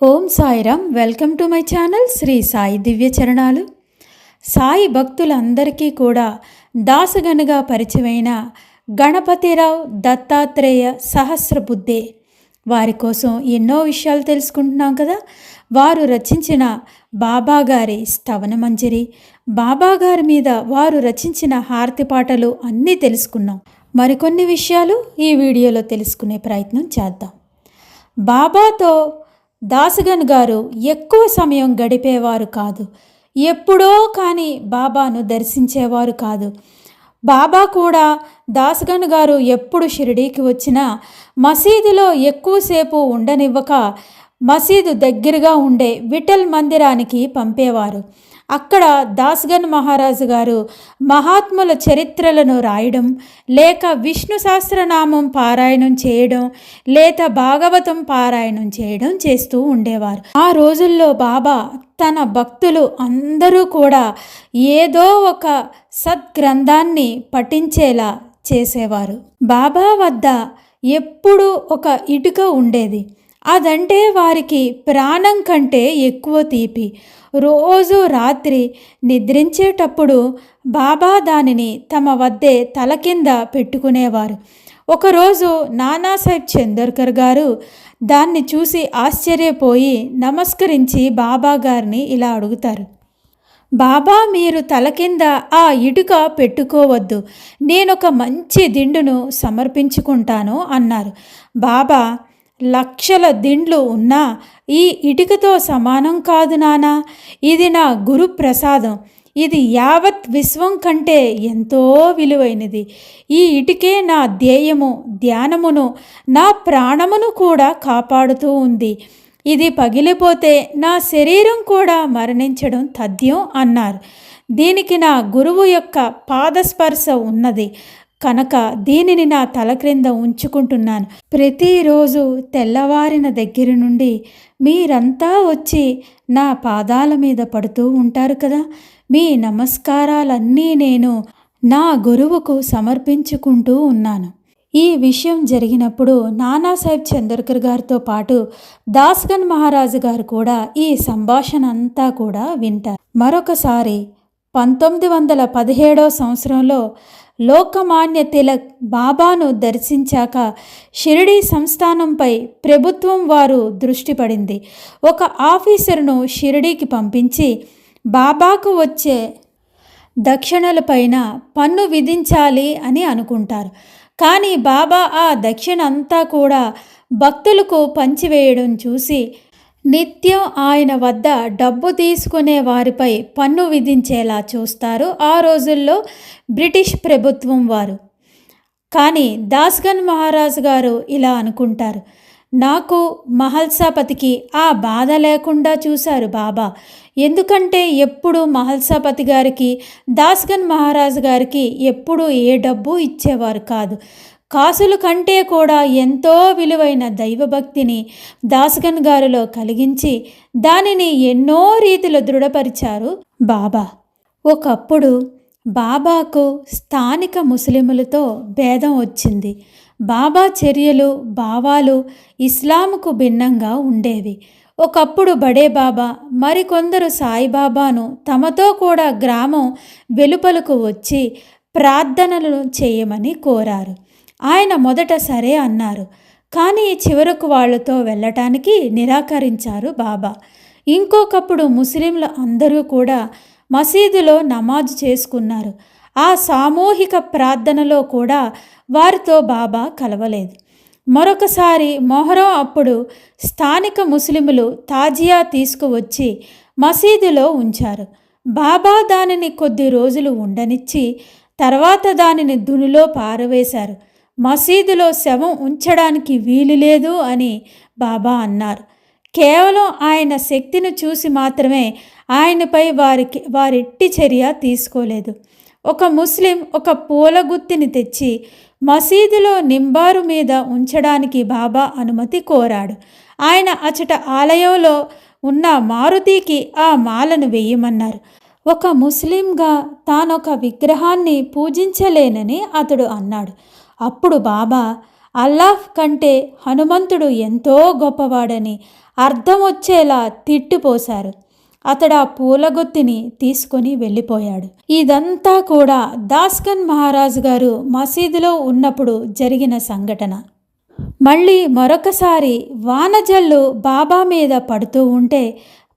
Om Sairam. Welcome to my channel Shri Sai దివ్య చరణాలు. సాయి భక్తులందరికీ కూడా దాసగనుగా పరిచయమైన గణపతిరావు దత్తాత్రేయ సహస్రబుద్ధే వారి కోసం ఎన్నో విషయాలు తెలుసుకుంటున్నాం కదా. వారు రచించిన బాబాగారి స్తవన మంజరి, బాబాగారి మీద వారు రచించిన హారతి పాటలు అన్నీ తెలుసుకున్నాం. మరికొన్ని విషయాలు ఈ వీడియోలో తెలుసుకునే ప్రయత్నం చేద్దాం. బాబాతో దాసగన్ గారు ఎక్కువ సమయం గడిపేవారు కాదు. ఎప్పుడో కానీ బాబాను దర్శించేవారు కాదు. బాబా కూడా దాసగన్ గారు ఎప్పుడు షిరిడీకి వచ్చినా మసీదులో ఎక్కువసేపు ఉండనివ్వక మసీదు దగ్గరగా ఉండే విఠల్ మందిరానికి పంపేవారు. అక్కడ దాసగన్ మహారాజు గారు మహాత్ముల చరిత్రలను రాయడం, లేక విష్ణు సహస్రనామం పారాయణం చేయడం, లేక భాగవతం పారాయణం చేయడం చేస్తూ ఉండేవారు. ఆ రోజుల్లో బాబా తన భక్తులు అందరూ కూడా ఏదో ఒక సద్గ్రంథాన్ని పఠించేలా చేసేవారు. బాబా వద్ద ఎప్పుడూ ఒక ఇటుక ఉండేది. అదంటే వారికి ప్రాణం కంటే ఎక్కువ తీపి. రోజు రాత్రి నిద్రించేటప్పుడు బాబా దానిని తమ వద్దే తల కింద పెట్టుకునేవారు. ఒకరోజు నానాసాహెబ్ చందోర్కర్ గారు దాన్ని చూసి ఆశ్చర్యపోయి నమస్కరించి బాబా గారిని ఇలా అడుగుతారు: బాబా, మీరు తల కింద ఆ ఇటుక పెట్టుకోవద్దు, నేనొక మంచి దిండును సమర్పించుకుంటాను అన్నారు. బాబా, లక్షల దిండ్లు ఉన్నా ఈ ఇటుకతో సమానం కాదు నానా, ఇది నా గురు ప్రసాదం, ఇది యావత్ విశ్వం కంటే ఎంతో విలువైనది. ఈ ఇటుకే నా ధ్యేయము, ధ్యానమును, నా ప్రాణమును కూడా కాపాడుతూ ఉంది. ఇది పగిలిపోతే నా శరీరం కూడా మరణించడం తథ్యం అన్నారు. దీనికి నా గురువు యొక్క పాదస్పర్శ ఉన్నది కనుక దీనిని నా తల క్రింద ఉంచుకుంటున్నాను. ప్రతిరోజు తెల్లవారిన దగ్గర నుండి మీరంతా వచ్చి నా పాదాల మీద పడుతూ ఉంటారు కదా. మీ నమస్కారాలన్నీ నేను నా గురువుకు సమర్పించుకుంటూ ఉన్నాను. ఈ విషయం జరిగినప్పుడు నానాసాహెబ్ చందోర్కర్ గారితో పాటు దాసగన్ మహారాజు గారు కూడా ఈ సంభాషణ అంతా కూడా వింటారు. మరొకసారి 1917 సంవత్సరంలో లోకమాన్య తిలక్ బాబాను దర్శించాక షిరిడీ సంస్థానంపై ప్రభుత్వం వారు దృష్టి పడింది. ఒక ఆఫీసర్ను షిరిడీకి పంపించి బాబాకు వచ్చే దక్షిణలపైన పన్ను విధించాలి అని అనుకుంటారు. కానీ బాబా ఆ దక్షిణ అంతా కూడా భక్తులకు పంచివేయడం చూసి నిత్యం ఆయన వద్ద డబ్బు తీసుకునే వారిపై పన్ను విధించేలా చూస్తారు ఆ రోజుల్లో బ్రిటిష్ ప్రభుత్వం వారు. కానీ దాసగన్ మహారాజు గారు ఇలా అనుకుంటారు: నాకు మహల్సాపతికి ఆ బాధ లేకుండా చూశారు బాబా. ఎందుకంటే ఎప్పుడు మహల్సాపతి గారికి, దాసగన్ మహారాజు గారికి ఎప్పుడు ఏ డబ్బు ఇచ్చేవారు కాదు. కాసుల కంటే కూడా ఎంతో విలువైన దైవభక్తిని దాసగన్ గారిలో కలిగించి దానిని ఎన్నో రీతిలో దృఢపరిచారు బాబా. ఒకప్పుడు బాబాకు స్థానిక ముస్లిములతో భేదం వచ్చింది. బాబా చర్యలు, భావాలు ఇస్లాంకు భిన్నంగా ఉండేవి. ఒకప్పుడు బడే బాబా మరికొందరు సాయిబాబాను తమతో కూడా గ్రామం వెలుపలకు వచ్చి ప్రార్థనలు చేయమని కోరారు. ఆయన మొదట సరే అన్నారు. కానీ చివరకు వాళ్లతో వెళ్ళటానికి నిరాకరించారు బాబా. ఇంకొకప్పుడు ముస్లింలు అందరూ కూడా మసీదులో నమాజు చేసుకున్నారు. ఆ సామూహిక ప్రార్థనలో కూడా వారితో బాబా కలవలేదు. మరొకసారి మొహరం అప్పుడు స్థానిక ముస్లిములు తాజియా తీసుకువచ్చి మసీదులో ఉంచారు. బాబా దానిని కొద్ది రోజులు ఉండనిచ్చి తర్వాత దానిని దునిలో పారవేశారు. మసీదులో శవం ఉంచడానికి వీలు లేదు అని బాబా అన్నారు. కేవలం ఆయన శక్తిని చూసి మాత్రమే ఆయనపై వారెట్టి చర్య తీసుకోలేదు. ఒక ముస్లిం ఒక పూలగుత్తిని తెచ్చి మసీదులో నింబారు మీద ఉంచడానికి బాబా అనుమతి కోరాడు. ఆయన అచట ఆలయంలో ఉన్న మారుతికి ఆ మాలను వేయమన్నారు. ఒక ముస్లింగా తానొక విగ్రహాన్ని పూజించలేనని అతడు అన్నాడు. అప్పుడు బాబా అల్లాహ్ కంటే హనుమంతుడు ఎంతో గొప్పవాడని, అర్థం వచ్చేలా తిట్టిపోశారు. అతడు ఆ పూలగొత్తిని తీసుకొని వెళ్ళిపోయాడు. ఇదంతా కూడా దాస్గన్ మహారాజు గారు మసీదులో ఉన్నప్పుడు జరిగిన సంఘటన. మళ్ళీ మరొకసారి వానజల్లు బాబా మీద పడుతూ ఉంటే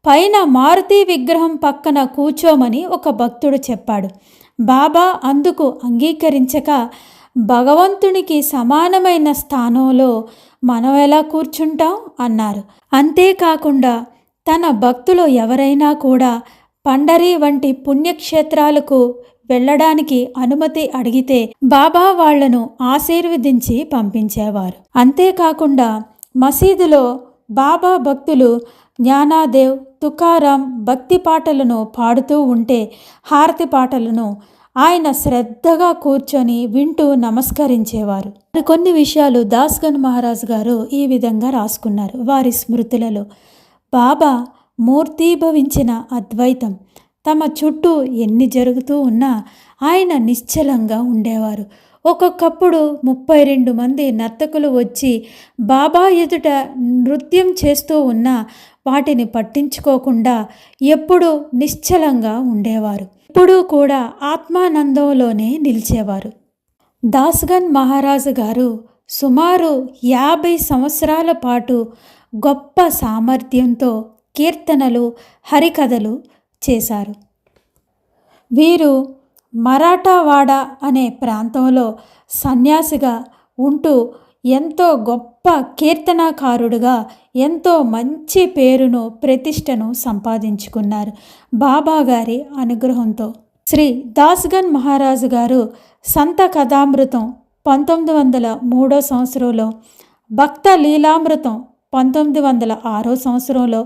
పైన మారుతి విగ్రహం పక్కన కూర్చోమని ఒక భక్తుడు చెప్పాడు. బాబా అందుకు అంగీకరించక, భగవంతునికి సమానమైన స్థానంలో మనం ఎలా కూర్చుంటాం అన్నారు. అంతేకాకుండా తన భక్తులు ఎవరైనా కూడా పండరి వంటి పుణ్యక్షేత్రాలకు వెళ్ళడానికి అనుమతి అడిగితే బాబా వాళ్లను ఆశీర్వదించి పంపించేవారు. అంతేకాకుండా మసీదులో బాబా భక్తులు జ్ఞానాదేవ్, తుకారాం భక్తి పాటలను పాడుతూ ఉంటే హారతి పాటలను ఆయన శ్రద్ధగా కూర్చొని వింటూ నమస్కరించేవారు. కొన్ని విషయాలు దాస్గన్ మహారాజ్ గారు ఈ విధంగా రాసుకున్నారు వారి స్మృతులలో. బాబా మూర్తీభవించిన అద్వైతం తమ చుట్టూ ఎన్ని జరుగుతూ ఉన్నా ఆయన నిశ్చలంగా ఉండేవారు. ఒక్కొక్కప్పుడు 32 మంది నర్తకులు వచ్చి బాబా ఎదుట నృత్యం చేస్తూ ఉన్నా వాటిని పట్టించుకోకుండా ఎప్పుడూ నిశ్చలంగా ఉండేవారు. ఎప్పుడూ కూడా ఆత్మానందంలోనే నిలిచేవారు. దాస్గన్ మహారాజు గారు సుమారు 50 సంవత్సరాల పాటు గొప్ప సామర్థ్యంతో కీర్తనలు, హరికథలు చేశారు. వీరు మరాఠావాడ అనే ప్రాంతంలో సన్యాసిగా ఉంటూ ఎంతో గొప్ప కీర్తనాకారుడుగా ఎంతో మంచి పేరును, ప్రతిష్టను సంపాదించుకున్నారు బాబా గారి అనుగ్రహంతో. శ్రీ దాస్గన్ మహారాజు గారు సంత కథామృతం 1903 సంవత్సరంలో, భక్త లీలామృతం 1906 సంవత్సరంలో,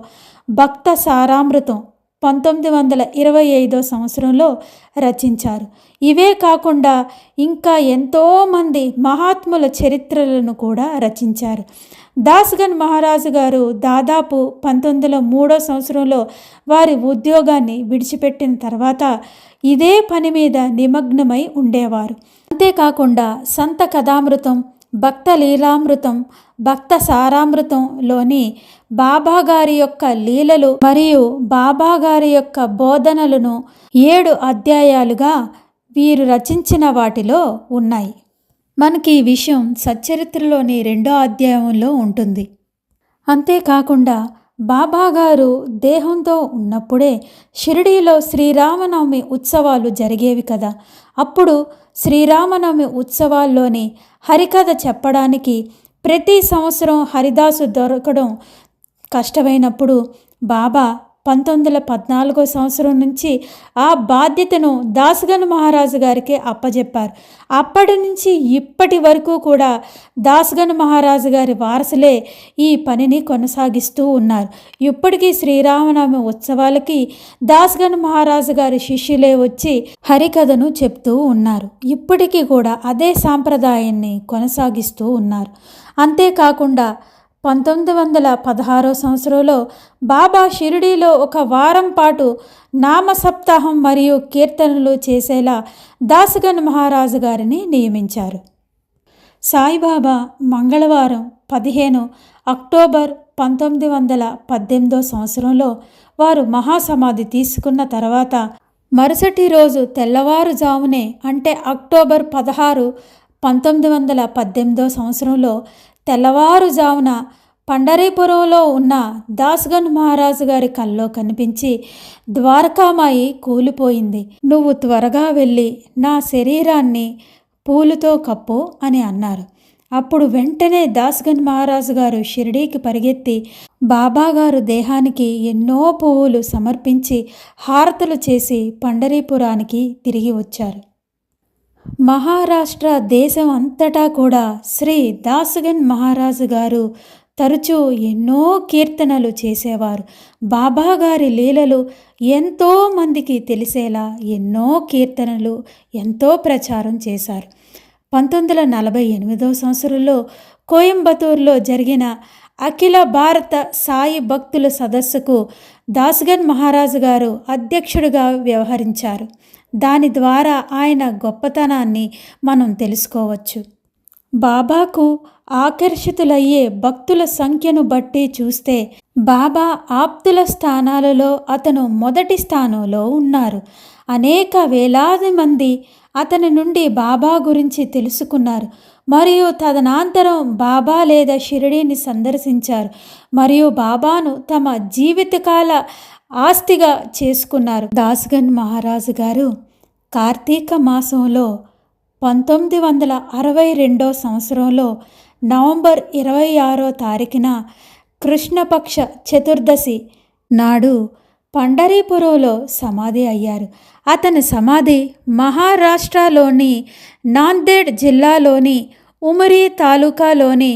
భక్త సారామృతం 1925 సంవత్సరంలో రచించారు. ఇవే కాకుండా ఇంకా ఎంతోమంది మహాత్ముల చరిత్రలను కూడా రచించారు. దాస్గన్ మహారాజు గారు దాదాపు 1903 సంవత్సరంలో వారి ఉద్యోగాన్ని విడిచిపెట్టిన తర్వాత ఇదే పని మీద నిమగ్నమై ఉండేవారు. అంతేకాకుండా సంత కథామృతం, భక్త లీలామృతం, భక్త సారామృతంలోని బాబాగారి యొక్క లీలలు మరియు బాబాగారి యొక్క బోధనలను 7 అధ్యాయాలుగా వీరు రచించిన వాటిలో ఉన్నాయి. మనకి ఈ విషయం సచ్చరిత్రలోని 2వ అధ్యాయంలో ఉంటుంది. అంతేకాకుండా బాబాగారు దేహంతో ఉన్నప్పుడే షిరిడీలో శ్రీరామనవమి ఉత్సవాలు జరిగేవి కదా. అప్పుడు శ్రీరామనవమి ఉత్సవాల్లోని హరికథ చెప్పడానికి ప్రతి సంవత్సరం హరిదాసు దొరకడం కష్టమైనప్పుడు బాబా 1914 సంవత్సరం నుంచి ఆ బాధ్యతను దాస్గన్ మహారాజు గారికి అప్పజెప్పారు. అప్పటి నుంచి ఇప్పటి వరకు కూడా దాస్గన్ మహారాజు గారి వారసులే ఈ పనిని కొనసాగిస్తూ ఉన్నారు. ఇప్పటికీ శ్రీరామనవమి ఉత్సవాలకి దాస్గన్ మహారాజు గారి శిష్యులే వచ్చి హరికథను చెప్తూ ఉన్నారు. ఇప్పటికీ కూడా అదే సాంప్రదాయాన్ని కొనసాగిస్తూ ఉన్నారు. అంతేకాకుండా 1916 సంవత్సరంలో బాబా షిరిడీలో ఒక వారం పాటు నామసప్తాహం మరియు కీర్తనలు చేసేలా దాస్గన్ మహారాజు గారిని నియమించారు. సాయిబాబా మంగళవారం 15 అక్టోబర్ 1918 సంవత్సరంలో వారు మహాసమాధి తీసుకున్న తర్వాత మరుసటి రోజు తెల్లవారుజామునే అంటే అక్టోబర్ 16, 1918 సంవత్సరంలో తెల్లవారుజామున పండరీపురంలో ఉన్న దాస్గన్ మహారాజు గారి కల్లో కనిపించి, ద్వారకామాయి కూలిపోయింది, నువ్వు త్వరగా వెళ్ళి నా శరీరాన్ని పూలుతో కప్పు అని అన్నారు. అప్పుడు వెంటనే దాస్గన్ మహారాజు గారు షిరిడీకి పరిగెత్తి బాబాగారు దేహానికి ఎన్నో పువ్వులు సమర్పించి హారతులు చేసి పండరీపురానికి తిరిగి వచ్చారు. మహారాష్ట్ర దేశం అంతటా కూడా శ్రీ దాస్గన్ మహారాజు గారు తరచూ ఎన్నో కీర్తనలు చేసేవారు. బాబాగారి లీలలు ఎంతో మందికి తెలిసేలా ఎన్నో కీర్తనలు ఎంతో ప్రచారం చేశారు. 1948 సంవత్సరంలో కోయంబత్తూరులో జరిగిన అఖిల భారత సాయి భక్తుల సదస్సుకు దాస్గన్ మహారాజు గారు అధ్యక్షుడిగా వ్యవహరించారు. దాని ద్వారా ఆయన గొప్పతనాన్ని మనం తెలుసుకోవచ్చు. బాబాకు ఆకర్షితులయ్యే భక్తుల సంఖ్యను బట్టి చూస్తే బాబా ఆప్తుల స్థానాలలో అతను మొదటి స్థానంలో ఉన్నారు. అనేక వేలాది మంది అతని నుండి బాబా గురించి తెలుసుకున్నారు మరియు తదనంతరం బాబా లేదా షిరిడీని సందర్శించారు మరియు బాబాను తమ జీవితకాల ఆస్తిగా చేసుకున్నారు. దాస్గన్ మహారాజు గారు కార్తీక మాసంలో 1962 సంవత్సరంలో నవంబర్ 26వ తారీఖున కృష్ణపక్ష చతుర్దశి నాడు పండరీపురంలో సమాధి అయ్యారు. అతని సమాధి మహారాష్ట్రలోని నాందేడ్ జిల్లాలోని ఉమరి తాలూకాలోని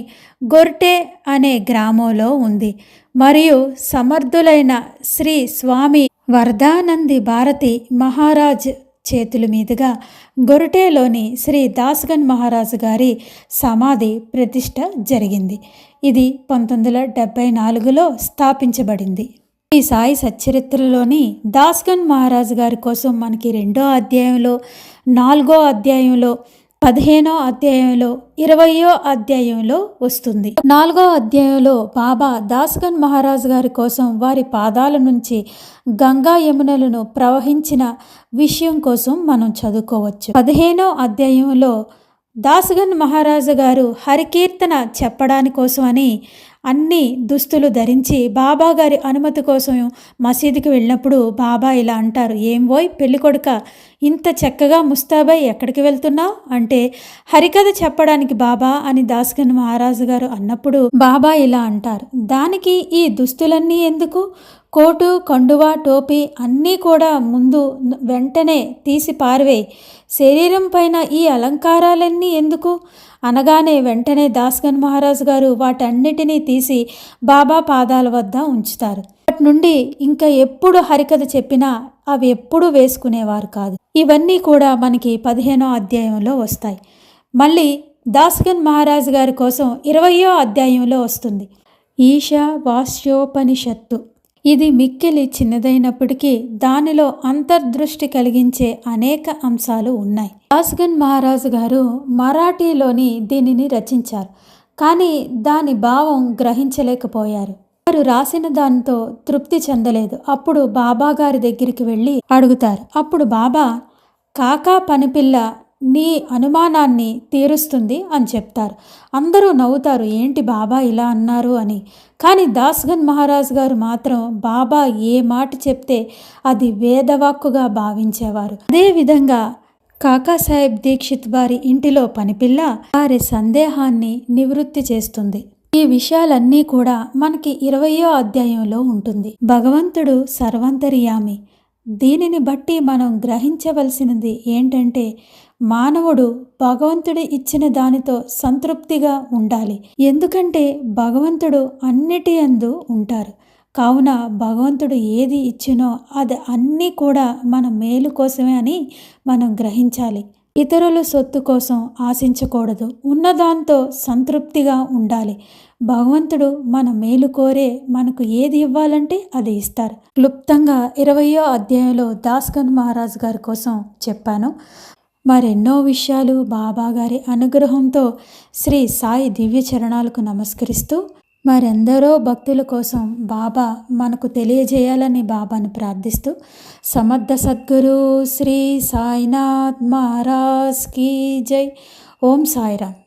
గొర్టే అనే గ్రామంలో ఉంది మరియు సమర్థులైన శ్రీ స్వామి వరదానంది భారతి మహారాజ్ చేతుల మీదుగా గొర్టేలోని శ్రీ దాస్గన్ మహారాజు గారి సమాధి ప్రతిష్ఠ జరిగింది. ఇది 1974లో స్థాపించబడింది. ఈ సాయి సచ్చరిత్రలోని దాస్గన్ మహారాజు గారి కోసం మనకి 2వ అధ్యాయంలో, 4వ అధ్యాయంలో, 15వ అధ్యాయంలో, 20వ అధ్యాయంలో వస్తుంది. 4వ అధ్యాయంలో బాబా దాస్గన్ మహారాజు గారి కోసం వారి పాదాల నుంచి గంగా యమునలను ప్రవహించిన విషయం కోసం మనం చదువుకోవచ్చు. 15వ అధ్యాయంలో దాస్గన్ మహారాజు గారు హరికీర్తన చెప్పడాని కోసమని అన్ని దుస్తులు ధరించి బాబా గారి అనుమతి కోసం మసీదుకి వెళ్ళినప్పుడు బాబా ఇలా అంటారు, ఏం పోయ్ పెళ్ళికొడుక, ఇంత చక్కగా ముస్తాబై ఎక్కడికి వెళ్తున్నావు అంటే, హరికథ చెప్పడానికి బాబా అని దాస్గన్ మహారాజు గారు అన్నప్పుడు బాబా ఇలా అంటారు, దానికి ఈ దుస్తులన్నీ ఎందుకు? కోటు, కండువా, టోపీ అన్నీ కూడా ముందు వెంటనే తీసి పారవేయి. శరీరం పైన ఈ అలంకారాలన్నీ ఎందుకు అనగానే వెంటనే దాస్గన్ మహారాజు గారు వాటన్నిటినీ తీసి బాబా పాదాల వద్ద ఉంచుతారు. అప్పటి నుండి ఇంకా ఎప్పుడు హరికథ చెప్పినా అవి ఎప్పుడూ వేసుకునేవారు కాదు. ఇవన్నీ కూడా మనకి 15వ అధ్యాయంలో వస్తాయి. మళ్ళీ దాస్గన్ మహారాజు గారి కోసం 20వ అధ్యాయంలో వస్తుంది ఈశావాస్యోపనిషత్తు. ఇది మిక్కిలి చిన్నదైనప్పటికీ దానిలో అంతర్దృష్టి కలిగించే అనేక అంశాలు ఉన్నాయి. దాస్గన్ మహారాజు గారు మరాఠీలోని దీనిని రచించారు, కానీ దాని భావం గ్రహించలేకపోయారు. వారు రాసిన దానితో తృప్తి చెందలేదు. అప్పుడు బాబా గారి దగ్గరికి వెళ్ళి అడుగుతారు. అప్పుడు బాబా, కాకా పనిపిల్ల నీ అనుమానాన్ని తీరుస్తుంది అని చెప్తారు. అందరూ నవ్వుతారు, ఏంటి బాబా ఇలా అన్నారు అని. కానీ దాస్గన్ మహారాజు గారు మాత్రం బాబా ఏ మాట చెప్తే అది వేదవాక్కుగా భావించేవారు. అదేవిధంగా కాకాసాహెబ్ దీక్షిత్ వారి ఇంటిలో పనిపిల్ల వారి సందేహాన్ని నివృత్తి చేస్తుంది. ఈ విషయాలన్నీ కూడా మనకి 20వ అధ్యాయంలో ఉంటుంది. భగవంతుడు సర్వంతర్యామి. దీనిని బట్టి మనం గ్రహించవలసినది ఏంటంటే, మానవుడు భగవంతుడు ఇచ్చిన దానితో సంతృప్తిగా ఉండాలి. ఎందుకంటే భగవంతుడు అన్నిటి యందు ఉంటారు. కావున భగవంతుడు ఏది ఇచ్చినో అది అన్నీ కూడా మన మేలు కోసమే అని మనం గ్రహించాలి. ఇతరుల సొత్తు కోసం ఆశించకూడదు. ఉన్నదాంతో సంతృప్తిగా ఉండాలి. భగవంతుడు మన మేలు కోరే మనకు ఏది ఇవ్వాలంటే అది ఇస్తారు. క్లుప్తంగా 20వ అధ్యాయంలో దాస్గన్ మహారాజు గారి కోసం చెప్పాను. మరెన్నో విషయాలు బాబా గారి అనుగ్రహంతో శ్రీ సాయి దివ్య చరణాలకు నమస్కరిస్తూ మరెందరో భక్తుల కోసం బాబా మనకు తెలియజేయాలని బాబాను ప్రార్థిస్తూ సమర్థ సద్గురు శ్రీ సాయినాథ్ మహారాజ్ కీ జై. ఓం సాయిరామ్.